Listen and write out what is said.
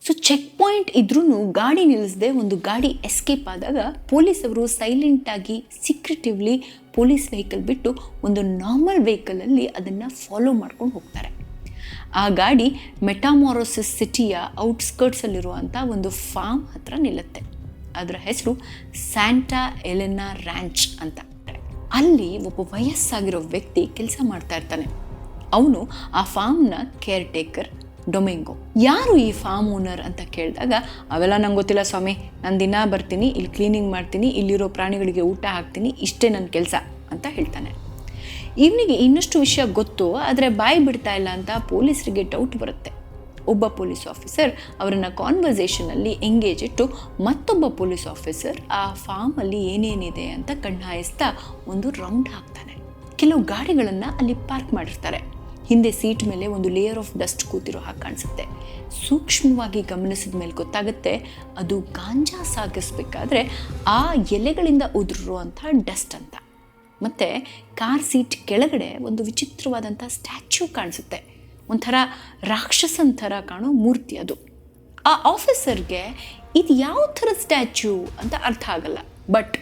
So check point ಇದ್ರೂ ಗಾಡಿ ನಿಲ್ಲಿಸದೆ ಒಂದು ಗಾಡಿ ಎಸ್ಕೇಪ್ ಆದಾಗ ಪೊಲೀಸವರು ಸೈಲೆಂಟಾಗಿ ಸೀಕ್ರೆಟಿವ್ಲಿ ಪೊಲೀಸ್ ವೆಹಿಕಲ್ ಬಿಟ್ಟು ಒಂದು ನಾರ್ಮಲ್ ವೆಹಿಕಲಲ್ಲಿ ಅದನ್ನು ಫಾಲೋ ಮಾಡ್ಕೊಂಡು ಹೋಗ್ತಾರೆ. ಆ ಗಾಡಿ ಮೆಟಾಮಾರೋಸಿಸ್ ಸಿಟಿಯ ಔಟ್ಸ್ಕರ್ಟ್ಸಲ್ಲಿರುವಂಥ ಒಂದು ಫಾರ್ಮ್ ಹತ್ರ ನಿಲ್ಲುತ್ತೆ. ಅದರ ಹೆಸರು ಸ್ಯಾಂಟಾ ಎಲೆನಾ ರ್ಯಾಂಚ್ ಅಂತ. ಅಲ್ಲಿ ಒಬ್ಬ ವಯಸ್ಸಾಗಿರೋ ವ್ಯಕ್ತಿ ಕೆಲಸ ಮಾಡ್ತಾ ಇರ್ತಾನೆ. ಅವನು ಆ ಫಾರ್ಮ್ನ ಕೇರ್ ಟೇಕರ್ ಡೊಮೆಂಗೋ. ಯಾರು ಈ ಫಾರ್ಮ್ ಓನರ್ ಅಂತ ಕೇಳಿದಾಗ, ಅವೆಲ್ಲ ನಂಗೆ ಗೊತ್ತಿಲ್ಲ ಸ್ವಾಮಿ, ನಾನು ದಿನ ಬರ್ತೀನಿ, ಇಲ್ಲಿ ಕ್ಲೀನಿಂಗ್ ಮಾಡ್ತೀನಿ, ಇಲ್ಲಿರೋ ಪ್ರಾಣಿಗಳಿಗೆ ಊಟ ಹಾಕ್ತೀನಿ, ಇಷ್ಟೇ ನನ್ನ ಕೆಲಸ ಅಂತ ಹೇಳ್ತಾನೆ. ಇವನಿಗೆ ಇನ್ನಷ್ಟು ವಿಷಯ ಗೊತ್ತು, ಆದರೆ ಬಾಯಿ ಬಿಡ್ತಾ ಇಲ್ಲ ಅಂತ ಪೊಲೀಸರಿಗೆ ಡೌಟ್ ಬರುತ್ತೆ. ಒಬ್ಬ ಪೊಲೀಸ್ ಆಫೀಸರ್ ಅವರನ್ನು ಕಾನ್ವರ್ಸೇಷನಲ್ಲಿ ಎಂಗೇಜ್ ಇಟ್ಟು ಮತ್ತೊಬ್ಬ ಪೊಲೀಸ್ ಆಫೀಸರ್ ಆ ಫಾರ್ಮಲ್ಲಿ ಏನೇನಿದೆ ಅಂತ ಕಣ್ಣಾಯಿಸ್ತಾ ಒಂದು ರೌಂಡ್ ಹಾಕ್ತಾನೆ. ಕೆಲವು ಗಾಡಿಗಳನ್ನು ಅಲ್ಲಿ ಪಾರ್ಕ್ ಮಾಡಿರ್ತಾರೆ. ಹಿಂದೆ ಸೀಟ್ ಮೇಲೆ ಒಂದು ಲೇಯರ್ ಆಫ್ ಡಸ್ಟ್ ಕೂತಿರೋ ಹಾಗೆ ಕಾಣಿಸುತ್ತೆ. ಸೂಕ್ಷ್ಮವಾಗಿ ಗಮನಿಸಿದ ಮೇಲೆ ಗೊತ್ತಾಗುತ್ತೆ ಅದು ಗಾಂಜಾ ಸಾಗಿಸ್ಬೇಕಾದ್ರೆ ಆ ಎಲೆಗಳಿಂದ ಉದುರಿರುವಂಥ ಡಸ್ಟ್ ಅಂತ. ಮತ್ತು ಕಾರ್ ಸೀಟ್ ಕೆಳಗಡೆ ಒಂದು ವಿಚಿತ್ರವಾದಂಥ ಸ್ಟ್ಯಾಚ್ಯೂ ಕಾಣಿಸುತ್ತೆ. ಒಂಥರ ರಾಕ್ಷಸನ ಥರ ಕಾಣೋ ಮೂರ್ತಿ ಅದು. ಆ ಆಫೀಸರ್ಗೆ ಇದು ಯಾವ ಥರ ಸ್ಟ್ಯಾಚ್ಯೂ ಅಂತ ಅರ್ಥ ಆಗಲ್ಲ. ಬಟ್